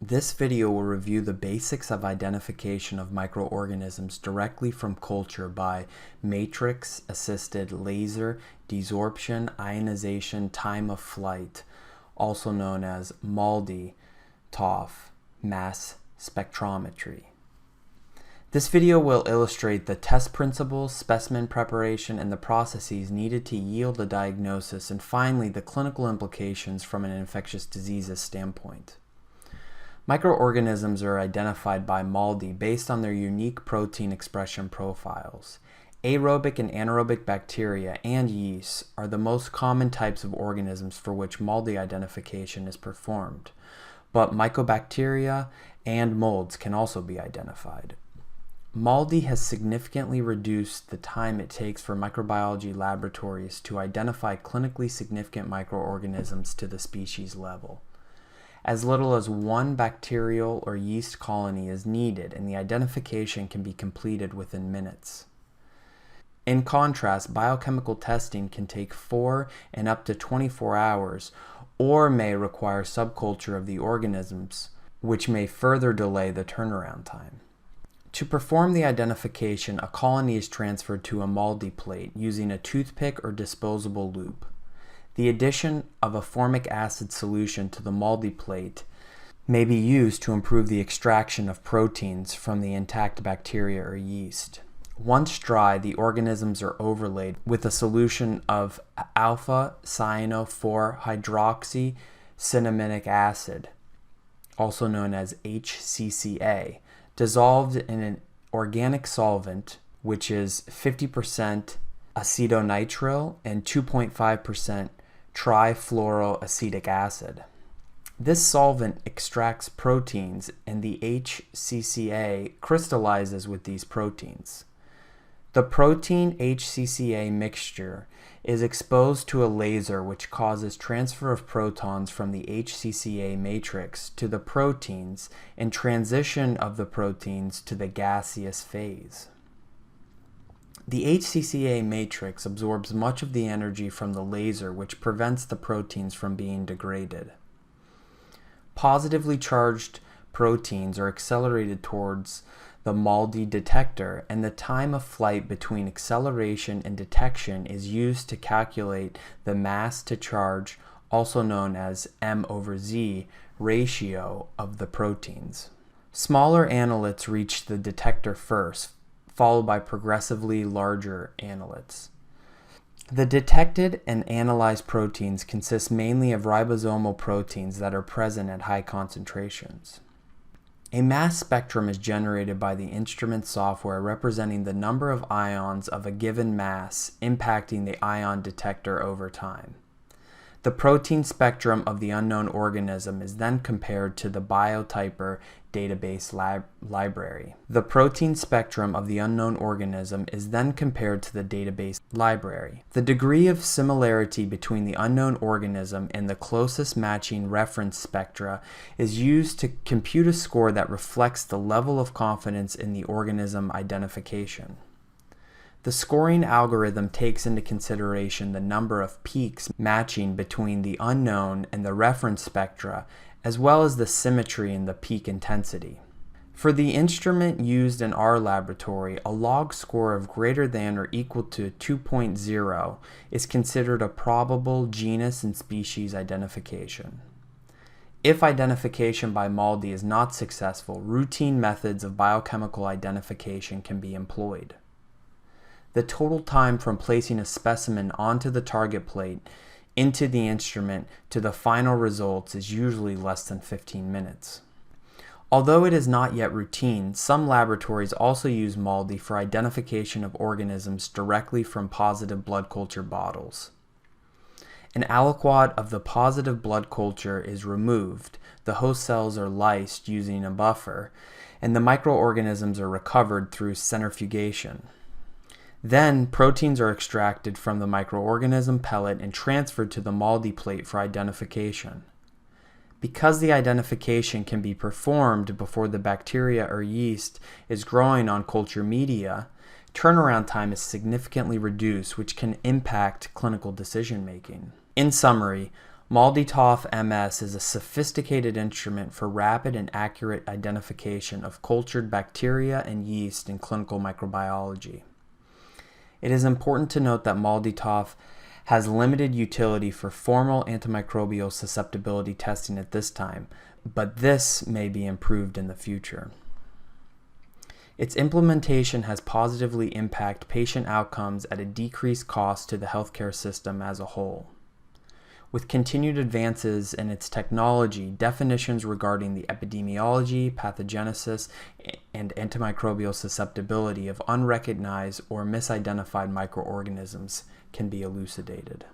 This video will review the basics of identification of microorganisms directly from culture by matrix-assisted laser desorption ionization time of flight, also known as MALDI-TOF mass spectrometry. This video will illustrate the test principles, specimen preparation, and the processes needed to yield a diagnosis, and finally the clinical implications from an infectious diseases standpoint. Microorganisms are identified by MALDI based on their unique protein expression profiles. Aerobic and anaerobic bacteria and yeasts are the most common types of organisms for which MALDI identification is performed, but mycobacteria and molds can also be identified. MALDI has significantly reduced the time it takes for microbiology laboratories to identify clinically significant microorganisms to the species level. As little as one bacterial or yeast colony is needed, and the identification can be completed within minutes. In contrast, biochemical testing can take 4 and up to 24 hours, or may require subculture of the organisms, which may further delay the turnaround time. To perform the identification, a colony is transferred to a MALDI plate using a toothpick or disposable loop. The addition of a formic acid solution to the MALDI plate may be used to improve the extraction of proteins from the intact bacteria or yeast. Once dry, the organisms are overlaid with a solution of alpha-cyano-4-hydroxycinnamonic acid, also known as HCCA, dissolved in an organic solvent, which is 50% acetonitrile and 2.5% trifluoroacetic acid. This solvent extracts proteins, and the HCCA crystallizes with these proteins. The protein HCCA mixture is exposed to a laser, which causes transfer of protons from the HCCA matrix to the proteins and transition of the proteins to the gaseous phase. The HCCA matrix absorbs much of the energy from the laser, which prevents the proteins from being degraded. Positively charged proteins are accelerated towards the MALDI detector, and the time of flight between acceleration and detection is used to calculate the mass to charge, also known as M/Z ratio of the proteins. Smaller annelids reach the detector first, followed by progressively larger annelids. The detected and analyzed proteins consist mainly of ribosomal proteins that are present at high concentrations. A mass spectrum is generated by the instrument software representing the number of ions of a given mass impacting the ion detector over time. The protein spectrum of the unknown organism is then compared to the Biotyper database library. The protein spectrum of the unknown organism is then compared to the database library. The degree of similarity between the unknown organism and the closest matching reference spectra is used to compute a score that reflects the level of confidence in the organism identification. The scoring algorithm takes into consideration the number of peaks matching between the unknown and the reference spectra, as well as the symmetry in the peak intensity. For the instrument used in our laboratory, a log score of greater than or equal to 2.0 is considered a probable genus and species identification. If identification by MALDI is not successful, routine methods of biochemical identification can be employed. The total time from placing a specimen onto the target plate, into the instrument, to the final results is usually less than 15 minutes. Although it is not yet routine, some laboratories also use MALDI for identification of organisms directly from positive blood culture bottles. An aliquot of the positive blood culture is removed, the host cells are lysed using a buffer, and the microorganisms are recovered through centrifugation. Then, proteins are extracted from the microorganism pellet and transferred to the MALDI plate for identification. Because the identification can be performed before the bacteria or yeast is growing on culture media, turnaround time is significantly reduced, which can impact clinical decision making. In summary, MALDI-TOF MS is a sophisticated instrument for rapid and accurate identification of cultured bacteria and yeast in clinical microbiology. It is important to note that MALDI-TOF has limited utility for formal antimicrobial susceptibility testing at this time, but this may be improved in the future. Its implementation has positively impacted patient outcomes at a decreased cost to the healthcare system as a whole. With continued advances in its technology, definitions regarding the epidemiology, pathogenesis, and antimicrobial susceptibility of unrecognized or misidentified microorganisms can be elucidated.